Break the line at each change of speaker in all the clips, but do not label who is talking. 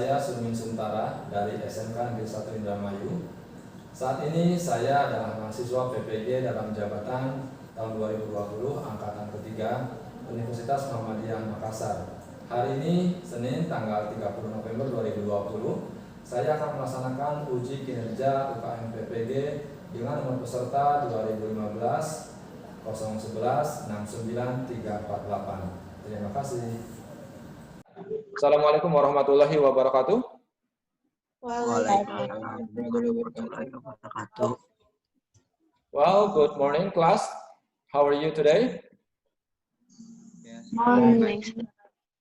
saya Surmin Suntara dari SMK Negeri 1 Indramayu. Saat ini saya adalah mahasiswa PPG dalam jabatan tahun 2020 angkatan ketiga Universitas Muhammadiyah Makassar. Hari ini Senin tanggal 30 November 2020, saya akan melaksanakan uji kinerja UKM PPG dengan nomor peserta 2015 011 69 348. Terima kasih. Assalamualaikum warahmatullahi wabarakatuh.
Waalaikumsalam warahmatullahi wabarakatuh.
Well, good morning, class. How are you today?
Morning.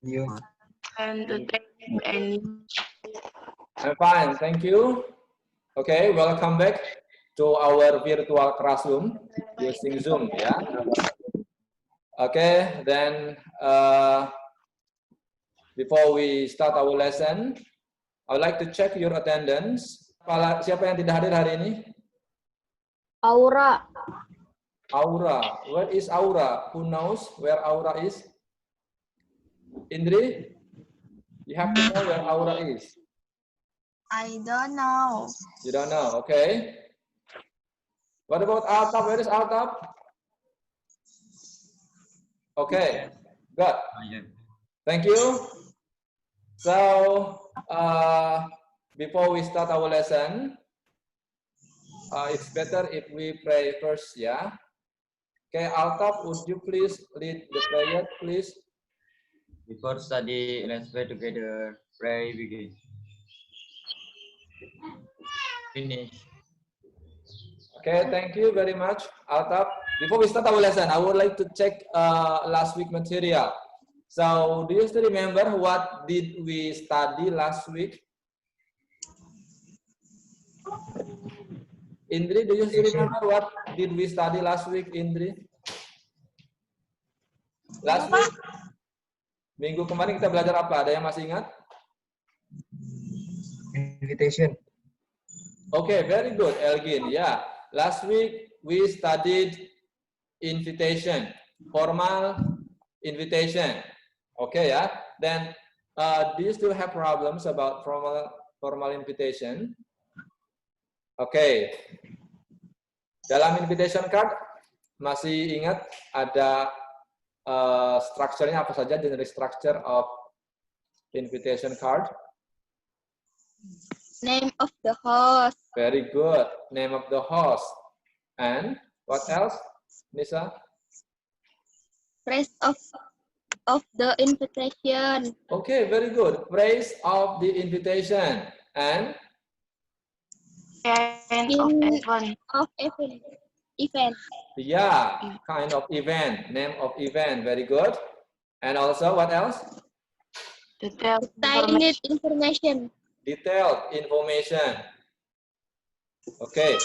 You.
And
I'm fine, thank you. Okay, welcome back to our virtual classroom using Zoom. Yeah. Okay, then before we start our lesson, I would like to check your attendance. Siapa yang tidak hadir hari ini?
Aura.
Aura. Where is Aura? Who knows where Aura is? Indri? You have to know where Aura is.
I don't know.
You don't know, okay. What about Altab? Where is Altab? Okay, good. Thank you. So, before we start our lesson, it's better if we pray first, yeah? Okay, Altab, would you please lead the prayer, please?
Before study, let's pray together. Pray begin. Finish.
Okay, thank you very much, Altab. Before we start our lesson, I would like to check last week material. So, do you still remember what did we study last week? Indri, do you still remember what did we study last week, Indri? Last week? Minggu kemarin kita belajar apa? Ada yang masih ingat?
Invitation.
Okay, very good, Elgin. Yeah, last week we studied invitation, formal invitation. Okay, yeah. Then, do you still have problems about formal invitation? Okay. Dalam invitation card masih ingat ada structure-nya apa saja, generic structure of invitation card?
Name of the host.
Very good. Name of the host. And what else, Nisa?
Praise of the invitation.
Okay, very good. Praise of the invitation. And
Of event.
yeah, kind of event. Name of event. Very good. And also, what else?
detailed
Detailed information.
Detailed information. Oke.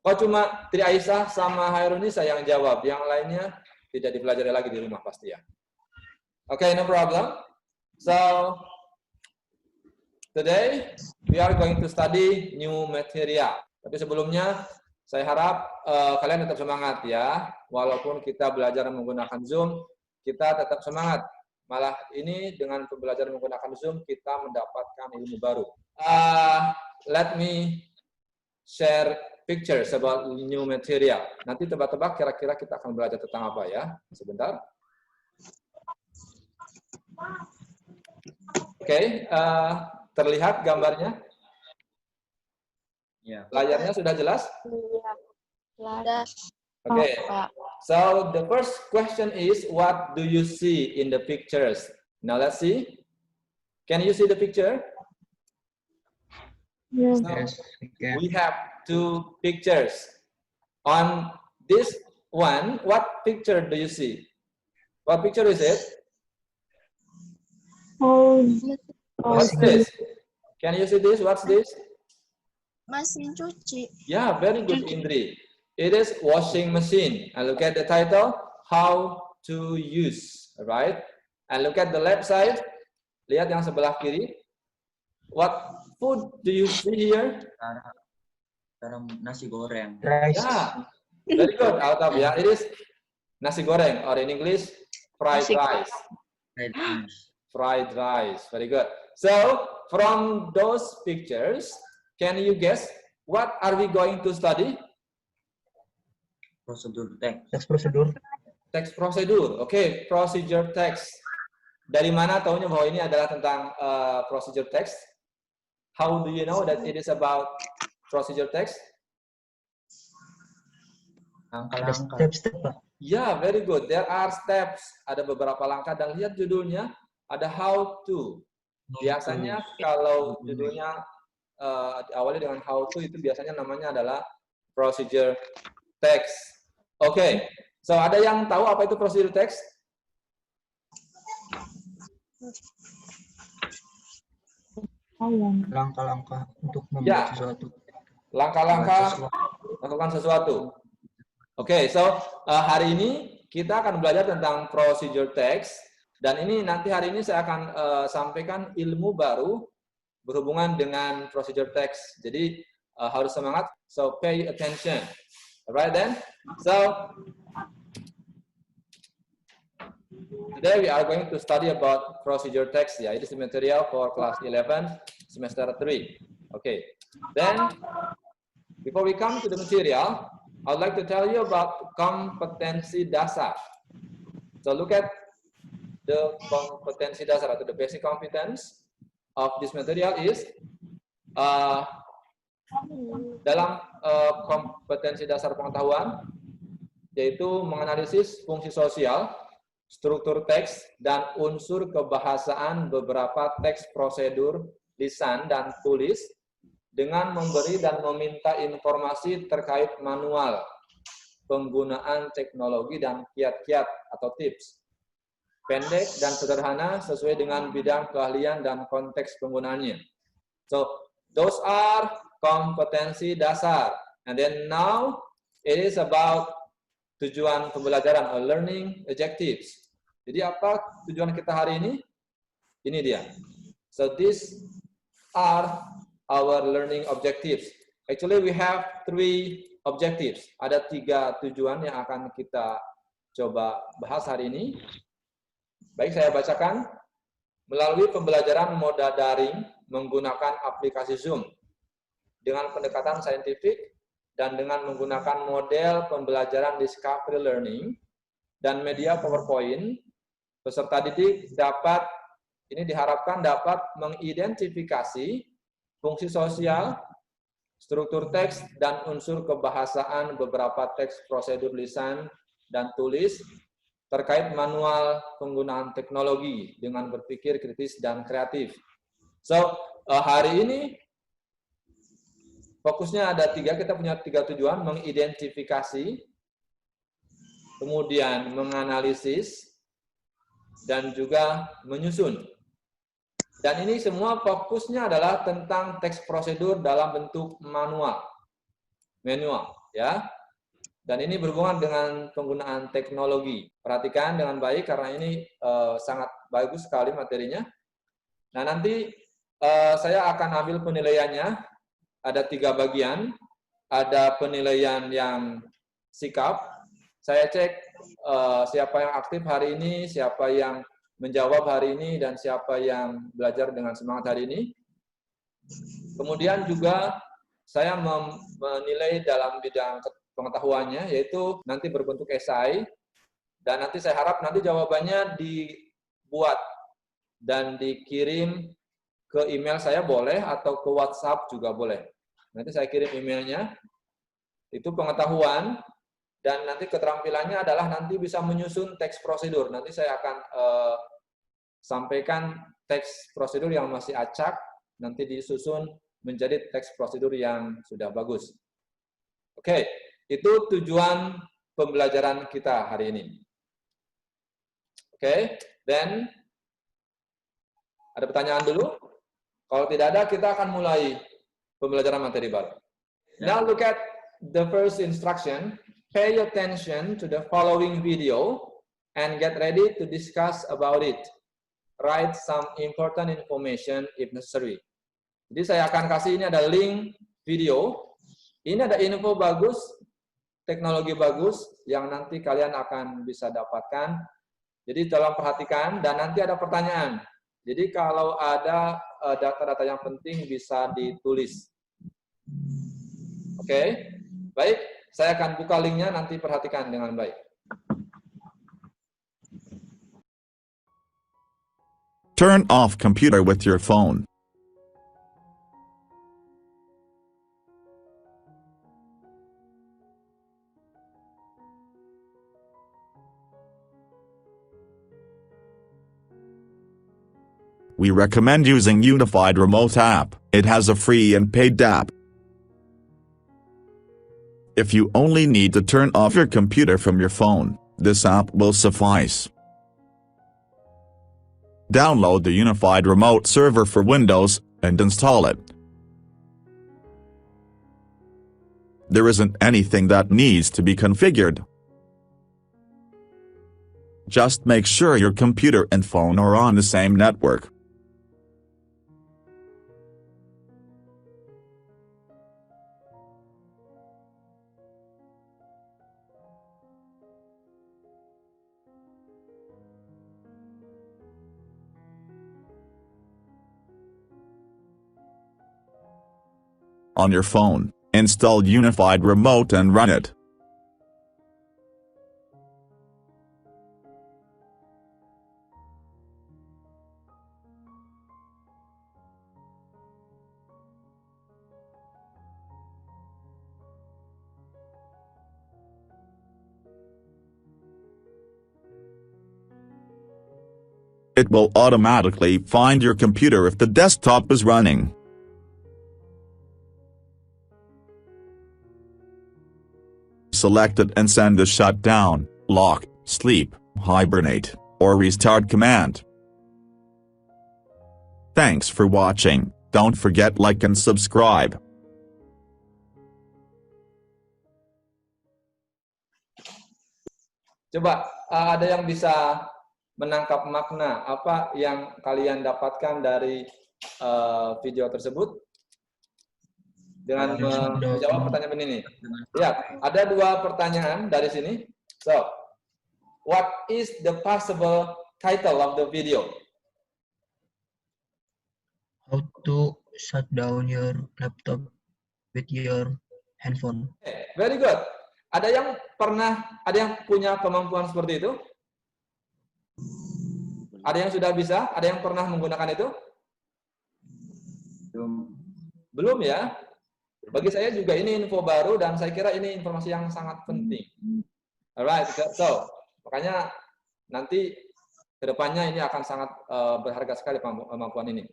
Kok cuma Tri Aisyah sama Hairunisa yang jawab, yang lainnya tidak dipelajari lagi di rumah pasti ya. Oke, no problem. So, today we are going to study new material. Tapi sebelumnya, saya harap kalian tetap semangat ya. Walaupun kita belajar menggunakan Zoom, kita tetap semangat. Malah ini dengan pembelajaran menggunakan Zoom, kita mendapatkan ilmu baru. Let me share pictures about new material. Nanti tebak-tebak kira-kira kita akan belajar tentang apa ya. Sebentar. Oke, terlihat gambarnya?
Ya.
Layarnya sudah jelas?
Sudah.
Okay. So the first question is, what do you see in the pictures? Now let's see. Can you see the picture?
Yes.
So,
Yes. Okay.
we have two pictures. On this one, what picture do you see? What picture is it? What's this? Can you see this? What's this?
Mesin cuci.
Yeah, very good, Indri. It is washing machine. And look at the title, how to use, right? And look at the left side. Lihat yang sebelah kiri. What food do you see here?
Sekarang nasi goreng.
Yeah, very good, Altab. Yeah, it is nasi goreng, or in English, fried rice.
Fried rice.
Fried rice, very good. So from those pictures, can you guess what are we going to study?
Prosedur text.
Teks prosedur.
Text procedure. Oke, procedure text. Dari mana taunya bahwa ini adalah tentang procedure text? How do you know that it is about procedure text?
Langkah-langkah.
Step-step, Pak.
Ya, very good. There are steps. Ada beberapa langkah dan lihat judulnya ada how to. Biasanya kalau judulnya diawali dengan how to itu biasanya namanya adalah procedure text. Oke. So ada yang tahu apa itu procedure text?
Langkah-langkah untuk
Ya.
membuat sesuatu.
Langkah-langkah melakukan sesuatu. Oke, so hari ini kita akan belajar tentang procedure text dan ini nanti hari ini saya akan sampaikan ilmu baru berhubungan dengan procedure text. Jadi harus semangat. So pay attention. Alright then. So today we are going to study about procedure text. Ya, it is the material for class 11 semester 3. Okay. Then before we come to the material, I would like to tell you about kompetensi dasar. So look at the kompetensi dasar atau the basic competence of this material is dalam kompetensi dasar pengetahuan yaitu menganalisis fungsi sosial, struktur teks, dan unsur kebahasaan beberapa teks prosedur lisan dan tulis dengan memberi dan meminta informasi terkait manual, penggunaan teknologi, dan kiat-kiat atau tips. Pendek dan sederhana sesuai dengan bidang keahlian dan konteks penggunaannya. So, those are kompetensi dasar. And then now, it is about tujuan pembelajaran, or learning objectives. Jadi apa tujuan kita hari ini? Ini dia. So, these are our learning objectives. Actually, we have 3 objectives. Ada 3 tujuan yang akan kita coba bahas hari ini. Baik, saya bacakan. Melalui pembelajaran moda daring menggunakan aplikasi Zoom dengan pendekatan saintifik dan dengan menggunakan model pembelajaran discovery learning dan media PowerPoint, peserta didik diharapkan dapat mengidentifikasi fungsi sosial, struktur teks, dan unsur kebahasaan beberapa teks prosedur lisan dan tulis terkait manual penggunaan teknologi dengan berpikir kritis dan kreatif. So, hari ini fokusnya ada 3, kita punya 3 tujuan, mengidentifikasi, kemudian menganalisis, dan juga menyusun. Dan ini semua fokusnya adalah tentang teks prosedur dalam bentuk manual, ya. Dan ini berhubungan dengan penggunaan teknologi. Perhatikan dengan baik karena ini sangat bagus sekali materinya. Nah, nanti saya akan ambil penilaiannya. Ada 3 bagian. Ada penilaian yang sikap. Saya cek siapa yang aktif hari ini, siapa yang menjawab hari ini, dan siapa yang belajar dengan semangat hari ini. Kemudian juga saya menilai dalam bidang pengetahuannya, yaitu nanti berbentuk esai, dan nanti saya harap nanti jawabannya dibuat dan dikirim ke email saya boleh, atau ke WhatsApp juga boleh. Nanti saya kirim emailnya, itu pengetahuan, dan nanti keterampilannya adalah nanti bisa menyusun teks prosedur. Nanti saya akan sampaikan teks prosedur yang masih acak, nanti disusun menjadi teks prosedur yang sudah bagus. Oke, itu tujuan pembelajaran kita hari ini. Oke, then ada pertanyaan dulu? Kalau tidak ada, kita akan mulai pembelajaran materi baru. Now look at the first instruction. Pay attention to the following video and get ready to discuss about it. Write some important information if necessary. Jadi saya akan kasih, ini ada link video. Ini ada info bagus, teknologi bagus yang nanti kalian akan bisa dapatkan. Jadi tolong perhatikan, dan nanti ada pertanyaan. Jadi kalau ada data-data yang penting bisa ditulis. Oke, baik. Saya akan buka linknya, nanti perhatikan dengan baik.
Turn off computer with your phone. We recommend using Unified Remote app. It has a free and paid app. If you only need to turn off your computer from your phone, this app will suffice. Download the Unified Remote server for Windows and install it. There isn't anything that needs to be configured. Just make sure your computer and phone are on the same network. On your phone, install Unified Remote and run it. It will automatically find your computer if the desktop is running. Select it and send the shutdown, lock, sleep, hibernate, or restart command. Thanks for watching. Don't forget like and subscribe.
Coba ada yang bisa menangkap makna apa yang kalian dapatkan dari video tersebut dengan menjawab pertanyaan ini. Lihat, ada dua pertanyaan dari sini. So, what is the possible title of the video?
How to shut down your laptop with your handphone.
Okay, very good. Ada yang punya kemampuan seperti itu? Ada yang sudah bisa? Ada yang pernah menggunakan itu? Belum ya? Bagi saya juga ini info baru dan saya kira ini informasi yang sangat penting. Alright, so makanya nanti kedepannya ini akan sangat berharga sekali kemampuan ini.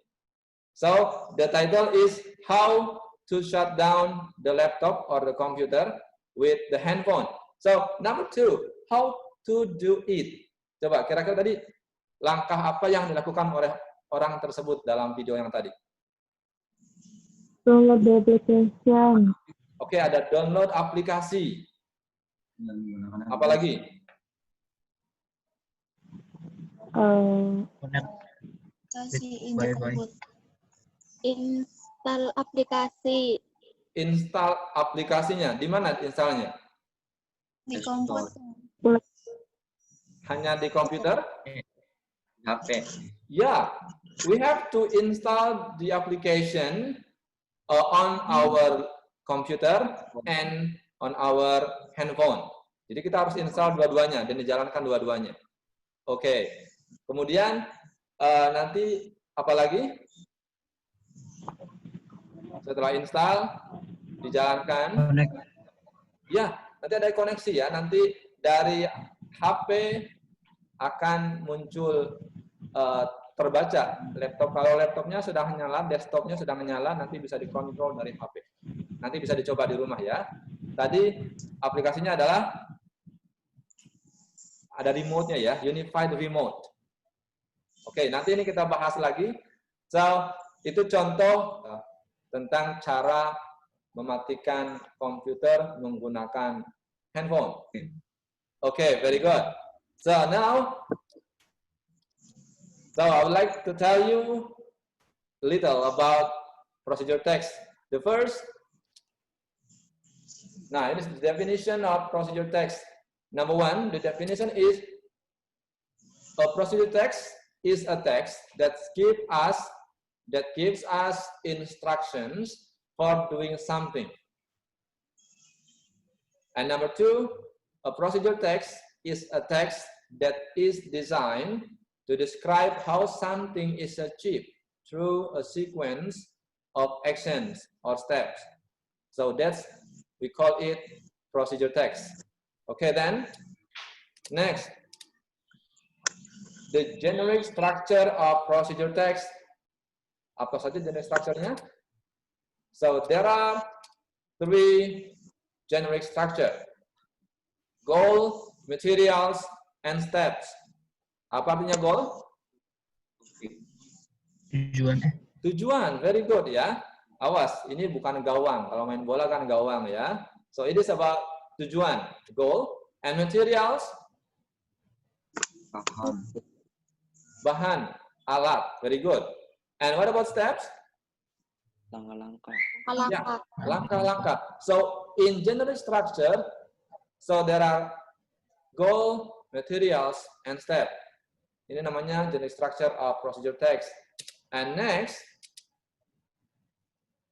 So the title is How to Shut Down the Laptop or the Computer with the Handphone. So number 2, how to do it. Coba kira-kira tadi langkah apa yang dilakukan oleh orang tersebut dalam video yang tadi?
Download the application.
Oke, ada download aplikasi. Apalagi?
Connect
Aplikasi
with
in the
Wi-Fi.
computer.
Install aplikasi.
Install aplikasinya. Di mana installnya?
Di komputer.
Hanya di komputer?
HP.
Yeah, we have to install the application on our computer and on our handphone. Jadi kita harus install dua-duanya dan dijalankan dua-duanya. Oke. Kemudian nanti apa lagi? Setelah install dijalankan.
Connect.
Ya, nanti ada koneksi ya. Nanti dari HP akan muncul terbaca laptop. Kalau laptopnya sudah menyala, desktopnya sudah menyala, nanti bisa dikontrol dari HP. Nanti bisa dicoba di rumah ya. Tadi aplikasinya adalah ada remote-nya ya, Unified Remote. Oke, nanti ini kita bahas lagi. So, itu contoh tentang cara mematikan komputer menggunakan handphone. Oke, very good. So now, I would like to tell you a little about procedure text. The first, now it is the definition of procedure text. Number 1, the definition is a procedure text is a text that gives us instructions for doing something. And number 2, a procedure text is a text that is designed to describe how something is achieved through a sequence of actions or steps. So we call it procedure text. Okay, then next, the generic structure of procedure text. Apa saja generic structure-nya? So there are 3 generic structure: goal, materials, and steps. Apa artinya goal?
Tujuan.
Tujuan, very good ya. Awas, ini bukan gawang. Kalau main bola kan gawang ya. So it is about tujuan, goal, and materials. Bahan, alat, very good. And what about steps?
Langkah-langkah.
Yeah, langkah-langkah. So in generic structure, so there are goal, materials, and step. Ini namanya generic structure of procedure text. And next,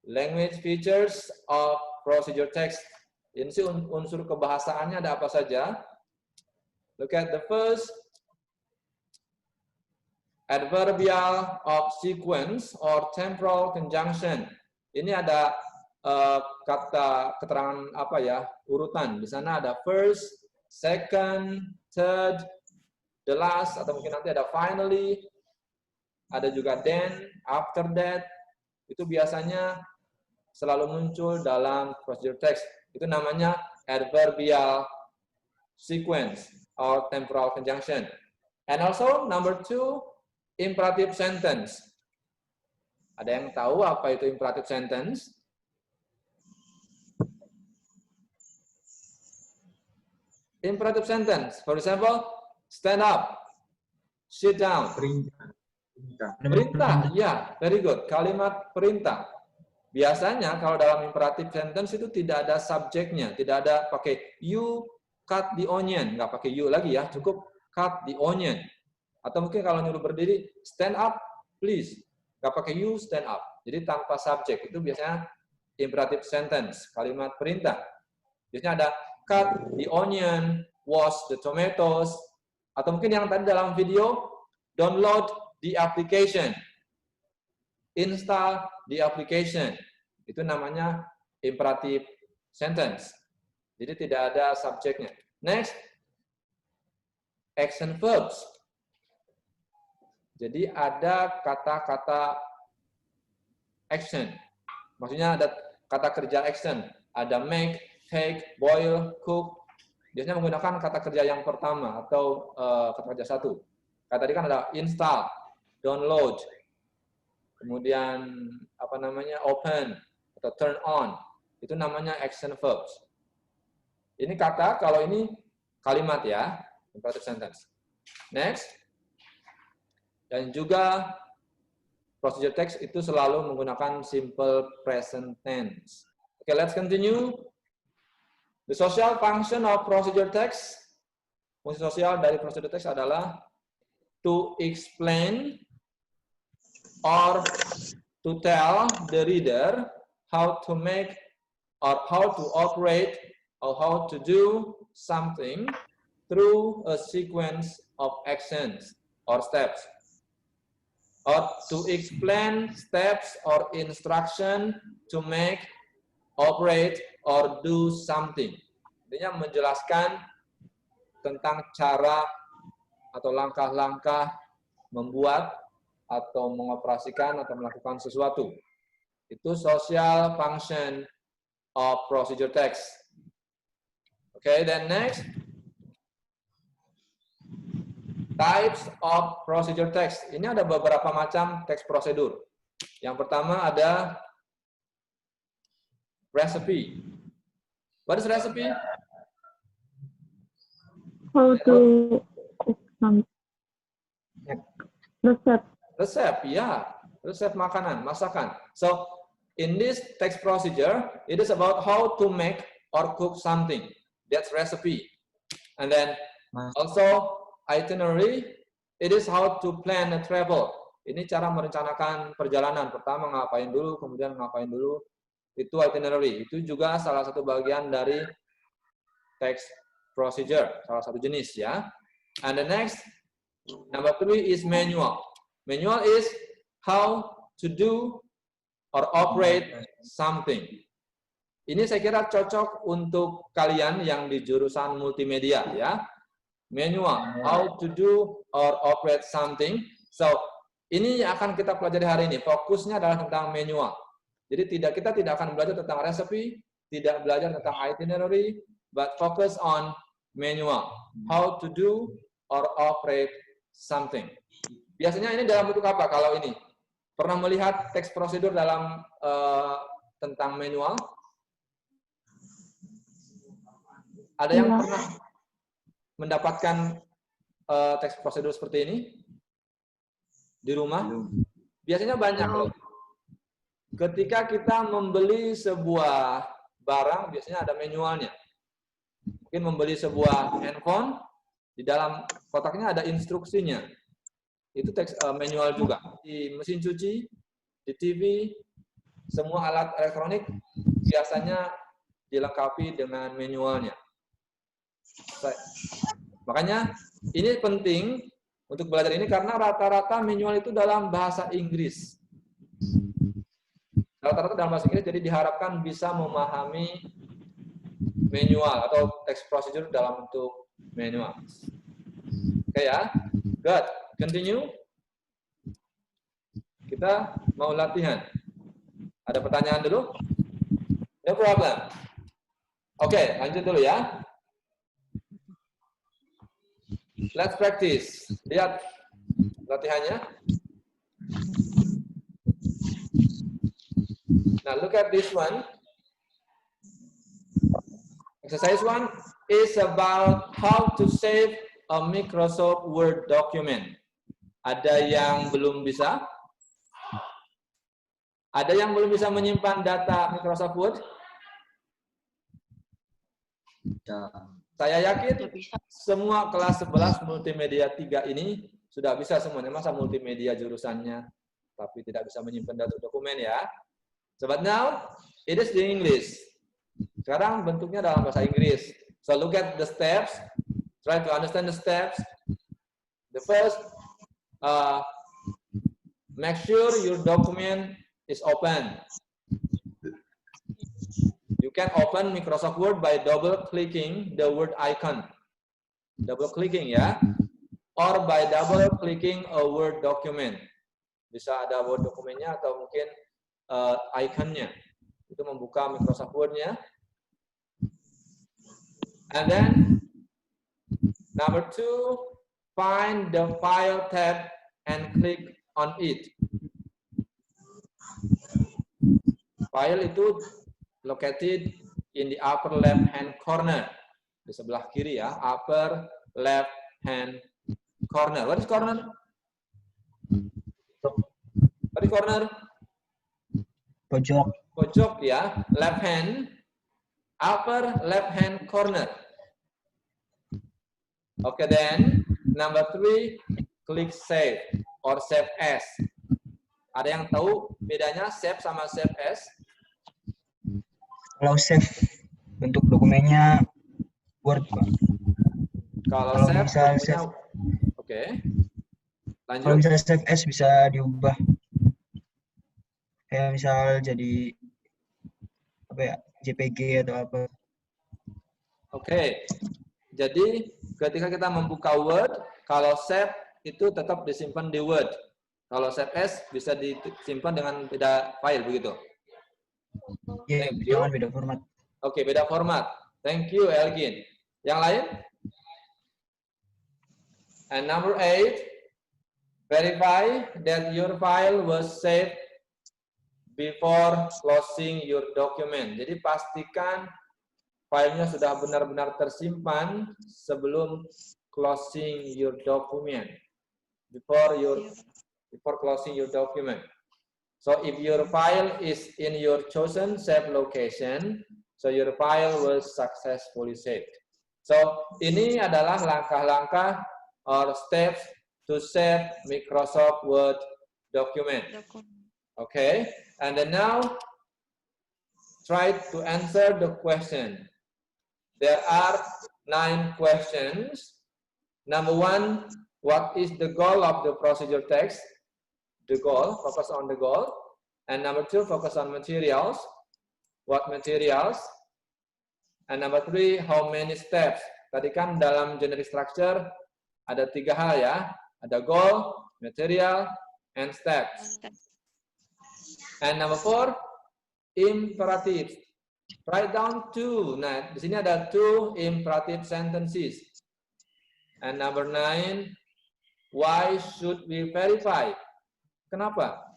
language features of procedure text. Ini sih unsur kebahasaannya ada apa saja. Look at the first, adverbial of sequence or temporal conjunction. Ini ada kata keterangan apa ya, urutan. Di sana ada first, second, third, the last, atau mungkin nanti ada finally, ada juga then, after that. Itu biasanya selalu muncul dalam procedure text. Itu namanya adverbial sequence or temporal conjunction. And also number 2, imperative sentence. Ada yang tahu apa itu imperative sentence? Imperative sentence, for example, stand up, sit down. Perintah, ya, very good. Kalimat perintah. Biasanya kalau dalam imperative sentence itu tidak ada subjeknya, tidak ada pakai you cut the onion, nggak pakai you lagi ya, cukup cut the onion. Atau mungkin kalau nyuruh berdiri, stand up, please. Nggak pakai you, stand up. Jadi tanpa subjek, itu biasanya imperative sentence, kalimat perintah. Biasanya ada cut the onion, wash the tomatoes, atau mungkin yang tadi dalam video, download the application, install the application. Itu namanya imperative sentence. Jadi tidak ada subjeknya. Next, action verbs. Jadi ada kata-kata action. Maksudnya ada kata kerja action. Ada make, take, boil, cook. Biasanya menggunakan kata kerja yang pertama atau kata kerja satu. Kata tadi kan ada install, download, kemudian apa namanya open atau turn on. Itu namanya action verbs. Ini kata, kalau ini kalimat ya, imperative sentence. Next. Dan juga procedure text itu selalu menggunakan simple present tense. Okay, let's continue. The social function of procedure text. Fungsi sosial dari procedure text adalah to explain or to tell the reader how to make or how to operate or how to do something through a sequence of actions or steps. Or to explain steps or instruction to make, operate, or do something. Intinya menjelaskan tentang cara atau langkah-langkah membuat atau mengoperasikan atau melakukan sesuatu. Itu social function of procedure text. Okay, then next. Types of procedure text. Ini ada beberapa macam teks prosedur. Yang pertama ada recipe. What is recipe?
How to cook some resep.
Resep, ya. Resep makanan, masakan. So, in this text procedure, it is about how to make or cook something. That's recipe. And then also itinerary, It is how to plan a travel. Ini cara merencanakan perjalanan. Pertama ngapain dulu, kemudian ngapain dulu. Itu itinerary. Itu juga salah satu bagian dari text procedure, salah satu jenis ya. And the next, number 3 is manual. Manual is how to do or operate something. Ini saya kira cocok untuk kalian yang di jurusan multimedia ya. Manual, how to do or operate something. So, ini akan kita pelajari hari ini. Fokusnya adalah tentang manual. Jadi kita tidak akan belajar tentang resepi, tidak belajar tentang itinerary, but focus on manual. How to do or operate something. Biasanya ini dalam bentuk apa kalau ini? Pernah melihat teks prosedur dalam tentang manual? Ada yang pernah mendapatkan teks prosedur seperti ini? Di rumah? Biasanya banyak loh. Ketika kita membeli sebuah barang, biasanya ada manualnya. Mungkin membeli sebuah handphone, di dalam kotaknya ada instruksinya. Itu teks manual juga. Di mesin cuci, di TV, semua alat elektronik biasanya dilengkapi dengan manualnya. Makanya ini penting untuk belajar ini karena rata-rata manual itu dalam bahasa Inggris. Rata-rata dalam bahasa Inggris, jadi diharapkan bisa memahami manual atau text procedure dalam bentuk manual. Oke ya, good. Continue. Kita mau latihan. Ada pertanyaan dulu? No problem. Oke, lanjut dulu ya. Let's practice. Lihat latihannya. Now look at this one. Exercise 1 is about how to save a Microsoft Word document. Ada yang belum bisa? Ada yang belum bisa menyimpan data Microsoft Word? Saya yakin semua kelas 11 multimedia 3 ini sudah bisa semuanya. Masa multimedia jurusannya tapi tidak bisa menyimpan data dokumen ya. So but now it is the English. Sekarang bentuknya dalam bahasa Inggris. So look at the steps. Try to understand the steps. The first, make sure your document is open. You can open Microsoft Word by double-clicking the Word icon. Double-clicking ya. Or by double-clicking a Word document. Bisa ada Word dokumennya atau mungkin iconnya. Itu membuka Microsoft Word-nya. And then, number 2, find the File tab and click on it. File itu located in the upper left hand corner. Di sebelah kiri ya, upper left hand corner. What is corner? What is corner?
Pojok.
Pojok ya, left hand, upper left hand corner. Okay, then number 3, click save or save as. Ada yang tahu bedanya save sama save as?
Kalau save bentuk dokumennya Word, Pak.
Kalau
Kalau
save,
misal
bentuknya-
save-
Oke.
Kalau
Lanjut.
misalnya save as bisa diubah. Kayak misal jadi apa ya, JPG atau apa.
Oke. Jadi ketika kita membuka Word, kalau save itu tetap disimpan di Word. Kalau save as bisa disimpan dengan beda file begitu.
Iya,
Thank you.
jangan beda format.
Oke, beda format. Thank you, Elgin. Yang lain? And number 8, verify that your file was saved before closing your document. Jadi pastikan filenya sudah benar-benar tersimpan sebelum closing your document. Before closing your document. So if your file is in your chosen save location, so your file was successfully saved. So ini adalah langkah-langkah or steps to save Microsoft Word document. Okay, and then now try to answer the question. There are 9 questions. Number 1, what is the goal of the procedure text? The goal, focus on the goal. And number 2, focus on materials. What materials? And number 3, how many steps? Tadi kan dalam generic structure ada 3 hal ya. Ada goal, material, and steps. And number 4, imperatives. Write down 2. Nah, di sini ada 2 imperative sentences. And number 9, why should we verify? Kenapa?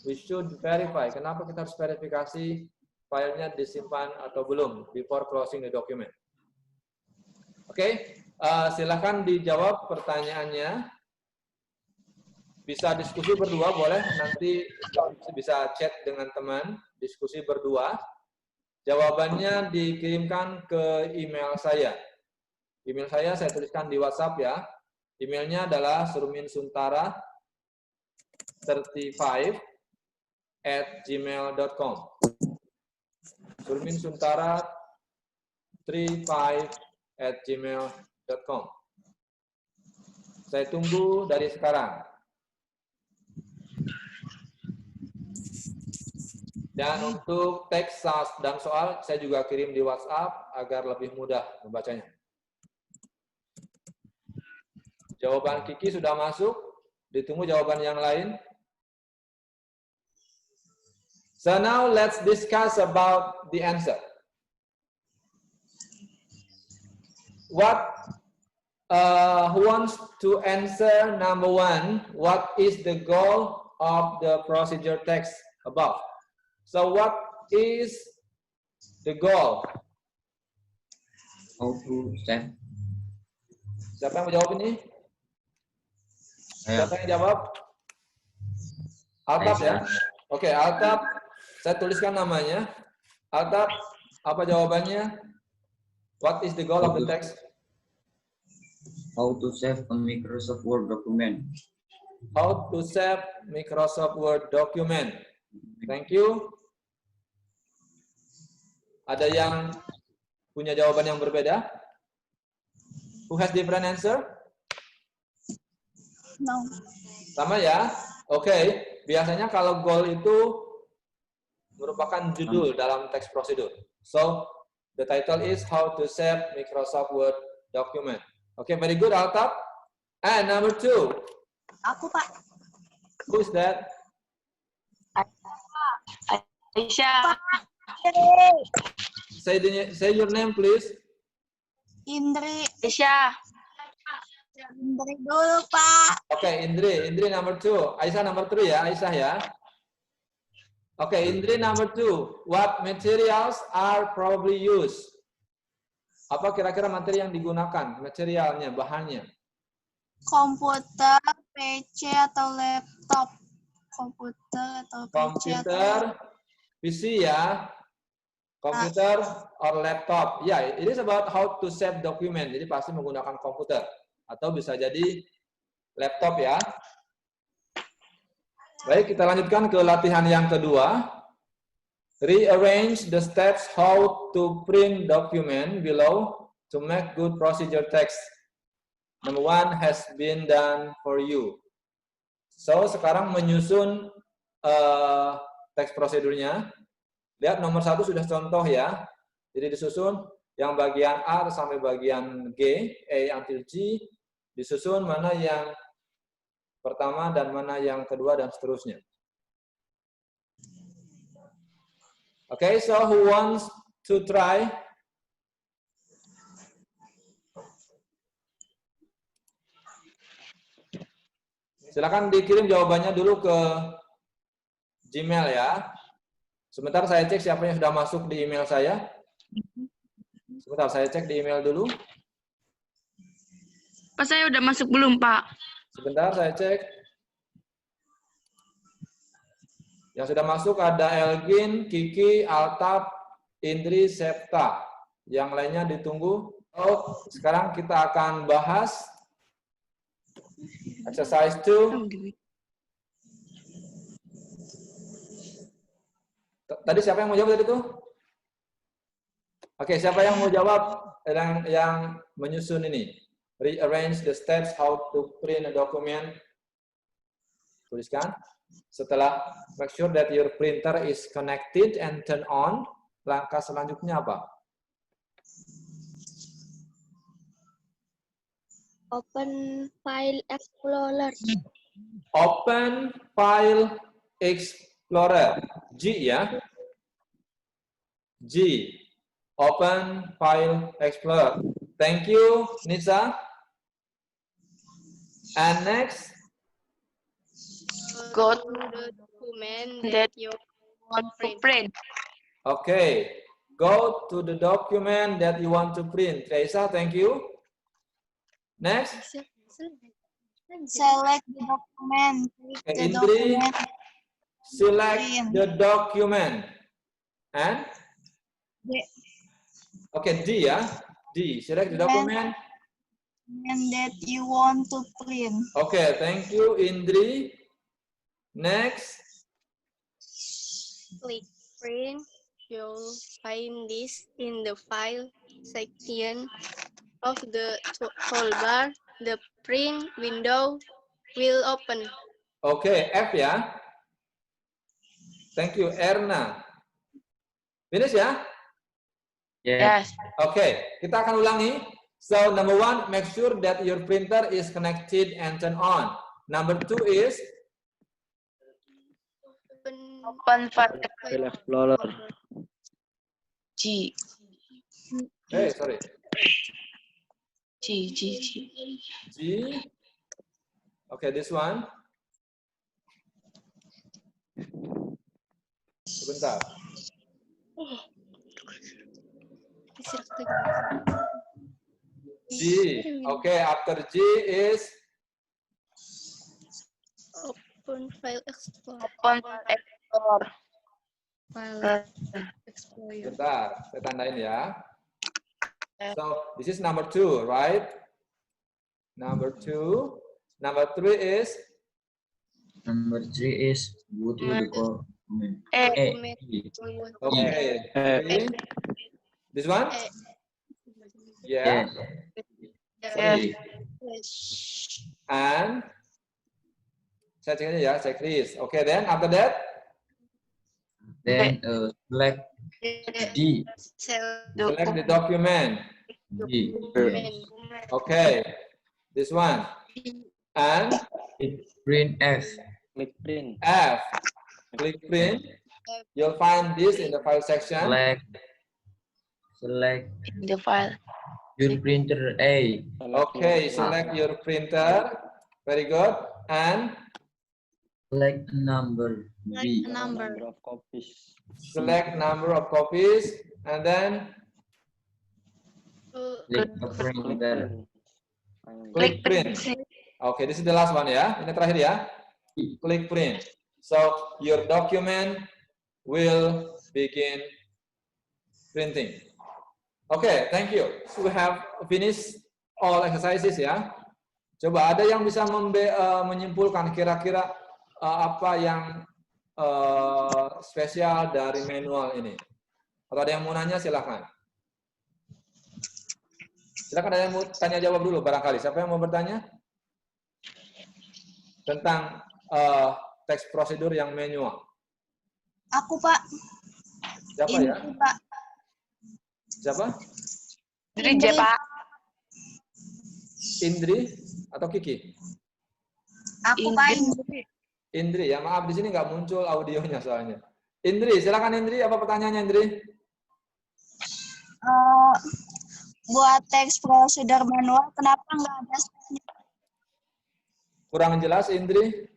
We should verify. Kenapa kita harus verifikasi filenya disimpan atau belum before closing the document? Oke, silakan dijawab pertanyaannya. Bisa diskusi berdua, boleh nanti bisa chat dengan teman, diskusi berdua. Jawabannya dikirimkan ke email saya. Email saya tuliskan di WhatsApp ya. Emailnya adalah surminsuntara35@gmail.com. surminsuntara35@gmail.com. Saya tunggu dari sekarang. Dan untuk teks dan soal saya juga kirim di WhatsApp agar lebih mudah membacanya. Jawaban Kiki sudah masuk. Ditunggu jawaban yang lain. So now let's discuss about the answer. Who wants to answer number 1? What is the goal of the procedure text above? So what is the goal?
How to save.
Siapa yang menjawab ini? Siapa yang jawab? Altaf ya? Oke, Altaf. Saya tuliskan namanya. Altaf, apa jawabannya? What is the goal of the text?
How to save a Microsoft Word document.
How to save Microsoft Word document. Thank you. Ada yang punya jawaban yang berbeda? Who has different answer?
No.
Sama ya? Oke. Biasanya kalau goal itu merupakan judul dalam teks prosedur. So, the title is How to Save Microsoft Word Document. Oke, very good, Altaf. And number 2.
Aku, Pak.
Who is that?
Aisyah.
Say your name, please.
Indri.
Aisyah.
Indri dulu, Pak.
Oke, Indri number 2. Aisyah number 3 ya, Aisyah ya. Oke, Indri number 2. What materials are probably used? Apa kira-kira materi yang digunakan? Materialnya, bahannya.
Komputer, PC, atau laptop. Komputer atau PC.
Komputer, PC ya. Komputer or laptop. Ya, yeah, it is about how to save document. Jadi pasti menggunakan komputer. Atau bisa jadi laptop ya. Baik, kita lanjutkan ke latihan yang kedua. Rearrange the steps how to print document below to make good procedure text. Number 1 has been done for you. So, sekarang menyusun teks prosedurnya. Lihat nomor 1 sudah contoh ya. Jadi disusun yang bagian A sampai bagian G, A until G. Disusun mana yang pertama dan mana yang kedua dan seterusnya. Okay, so who wants to try? Silakan dikirim jawabannya dulu ke Gmail ya. Sebentar saya cek siapa yang sudah masuk di email saya. Sebentar saya cek di email dulu.
Pak, saya udah masuk belum, Pak?
Sebentar saya cek. Yang sudah masuk ada Elgin, Kiki, Altaf, Indri, Septa. Yang lainnya ditunggu. Oh, sekarang kita akan bahas Exercise 2. Tadi siapa yang mau jawab tadi tuh? Oke, siapa yang mau jawab yang menyusun ini? Rearrange the steps how to print a document. Tuliskan. Setelah make sure that your printer is connected and turn on, langkah selanjutnya apa?
Open File Explorer.
Open File Explorer. G ya. G. Open File Explorer. Thank you, Nisa. And next.
Go
To the document
that
that you
want to
print.
print.
Okay. Go to the document that you want to print. Teresa, thank you. Next.
Select the document. Click
Okay,
the
Indri.
document.
Select
Print.
the document. And?
D.
Okay, D ya. D. Select the document.
And that you want to print.
Okay, thank you, Indri. Next.
Click print. You'll find this in the file section of the toolbar. The print window will open.
Okay, F ya. Thank you, Erna. Finish ya?
Yes.
Yes.
Okay, kita akan ulangi. So, number 1, make sure that your printer is connected and turn on. Number 2 is
Open File
Explorer.
G.
sorry.
G.
G. Okay, this one. Sebentar. G. Okay, after G is
Open File Explorer.
Open File Explorer.
File Explorer.
Bentar, saya tandain ya. So, this is number 2, right? Number 2. Number 3 is
Number 3 is go to the document.
Document.
okay. 3. This one? Yeah.
Yes.
And saya cek aja ya, checklist. Okay, then after that,
Then select D.
select the document.
D.
Okay, this one. And
Print F.
F. Click print. You'll find this in the file section.
Select
The file.
your printer A.
Okay, select your printer. Very good. And
Select number B.
select number of copies. And then
Click the printer.
click print. Okay, this is the last one ya. Ini terakhir ya. Click print. So your document will begin printing. Okay, thank you. So we have finished all exercises ya. Coba ada yang bisa menyimpulkan kira-kira apa yang spesial dari manual ini? Atau ada yang mau nanya silahkan. Silakan, ada yang mau tanya jawab dulu barangkali. Siapa yang mau bertanya? Tentang teks prosedur yang manual.
Aku, Pak.
Siapa ya?
Indri, Pak.
Siapa?
Indri, Pak.
Indri atau Kiki?
Aku, Pak. Indri.
Indri ya, maaf di sini nggak muncul audionya soalnya. Indri, silakan Indri, apa pertanyaannya Indri?
Buat teks prosedur manual, kenapa nggak ada stepnya?
Kurang jelas Indri.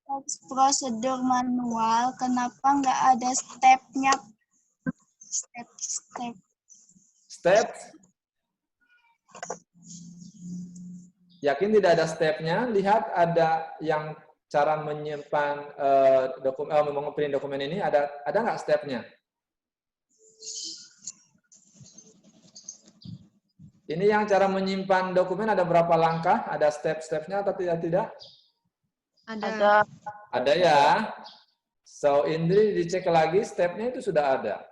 Teks prosedur manual, kenapa nggak ada stepnya? Step.
Yakin tidak ada stepnya? Lihat ada yang cara menyimpan mengeprint dokumen ini, ada nggak stepnya? Ini yang cara menyimpan dokumen ada berapa langkah? Ada step-stepnya atau tidak?
Ada.
Ada ya. So, Indri dicek lagi, stepnya itu sudah ada.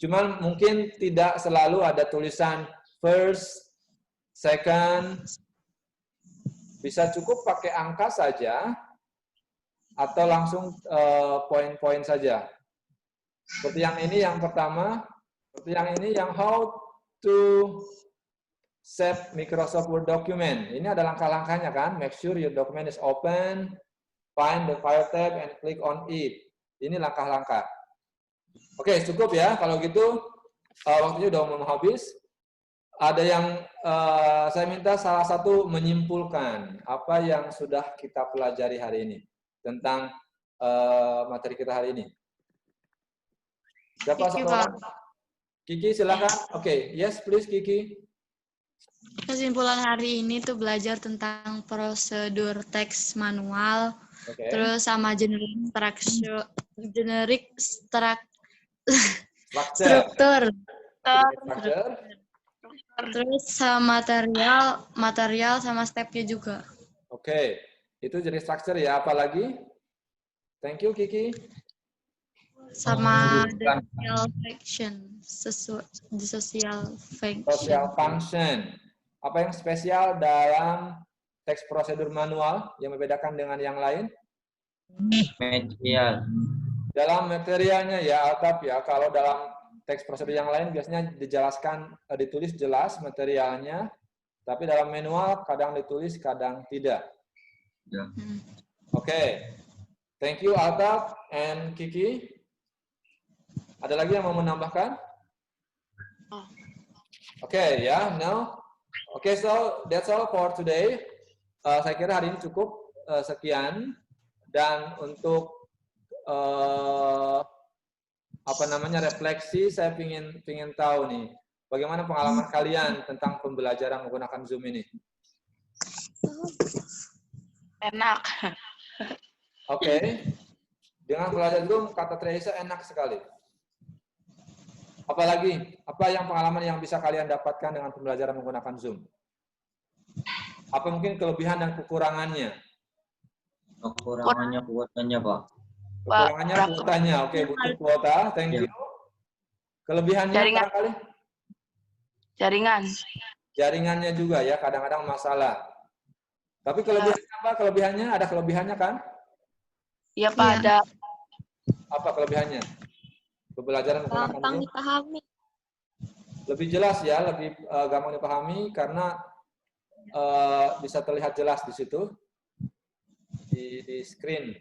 Cuman mungkin tidak selalu ada tulisan first, second. Bisa cukup pakai angka saja, atau langsung poin-poin saja. Seperti yang ini yang pertama, seperti yang ini yang how to set Microsoft Word document. Ini ada langkah-langkahnya kan? Make sure your document is open, find the file tab and click on it. Ini langkah-langkah. Oke, cukup ya. Kalau gitu waktunya udah mau habis. Ada yang saya minta salah satu menyimpulkan apa yang sudah kita pelajari hari ini tentang materi kita hari ini. Siapa satu orang? Kiki, silakan. Oke, yes, please, Kiki.
Kesimpulan hari ini tuh belajar tentang prosedur teks manual,
Oke.
terus sama generic struktur,
Structure.
terus sama material sama stepnya juga.
Oke, itu jadi structure ya. Apalagi? Thank you, Kiki.
Sama social function, social
Social function. Apa yang spesial dalam teks prosedur manual yang membedakan dengan yang lain?
Material.
Dalam materialnya ya, Altaf ya. Kalau dalam teks prosedur yang lain biasanya dijelaskan, ditulis jelas materialnya, tapi dalam manual kadang ditulis, kadang tidak.
Ya.
Oke. Thank you, Altaf and Kiki. Ada lagi yang mau menambahkan? Oke, ya, no. Oke, so that's all for today. Saya kira hari ini cukup sekian. Dan untuk refleksi, saya pingin tahu nih, bagaimana pengalaman kalian tentang pembelajaran menggunakan Zoom ini?
Enak.
Oke. Dengan belajar Zoom, kata Teresa enak sekali. Apalagi, apa yang pengalaman yang bisa kalian dapatkan dengan pembelajaran menggunakan Zoom? Apa mungkin kelebihan dan kekurangannya?
Kekurangannya kuotanya, Pak.
Kekurangannya kuotanya. Oke, butuh kuota. Thank you. Kelebihannya
Jaringan.
barangkali?
Jaringan.
Jaringannya juga ya, kadang-kadang masalah. Tapi kelebihannya apa? Kelebihannya ada kelebihannya kan?
Iya, Pak, ada.
Apa kelebihannya? Pembelajaran menggunakan
Gampang
Zoom?
dipahami.
Lebih jelas ya, lebih gampang dipahami karena bisa terlihat jelas di situ di screen.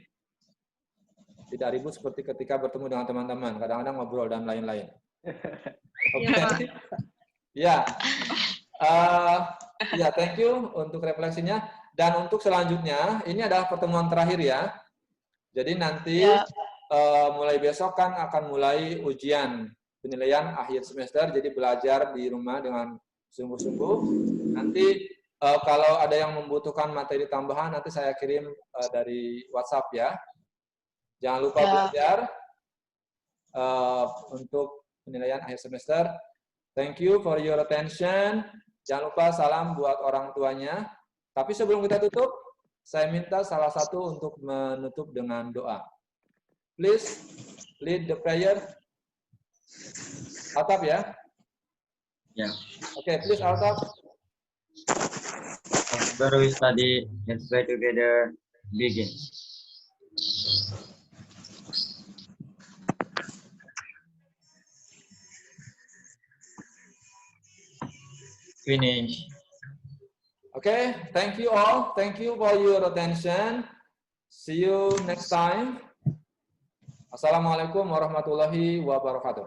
Tidak ribut seperti ketika bertemu dengan teman-teman, kadang-kadang ngobrol dan lain-lain. Oke. Ya. Ya, thank you untuk refleksinya. Dan untuk selanjutnya, ini adalah pertemuan terakhir ya. Jadi nanti mulai besok kan akan mulai ujian penilaian akhir semester, jadi belajar di rumah dengan sungguh-sungguh. Nanti kalau ada yang membutuhkan materi tambahan, nanti saya kirim dari WhatsApp ya. Jangan lupa belajar untuk penilaian akhir semester. Thank you for your attention. Jangan lupa salam buat orang tuanya. Tapi sebelum kita tutup, saya minta salah satu untuk menutup dengan doa. Please lead the prayer. Altaf ya?
Ya.
Oke, please Altaf.
After we study, let's pray together. Begin. Finish.
Okay, thank you all. Thank you for your attention. See you next time. Assalamualaikum warahmatullahi wabarakatuh.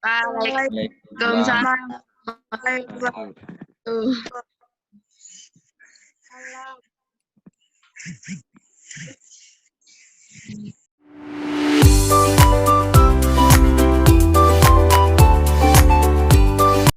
Waalaikumsalam.
Salam.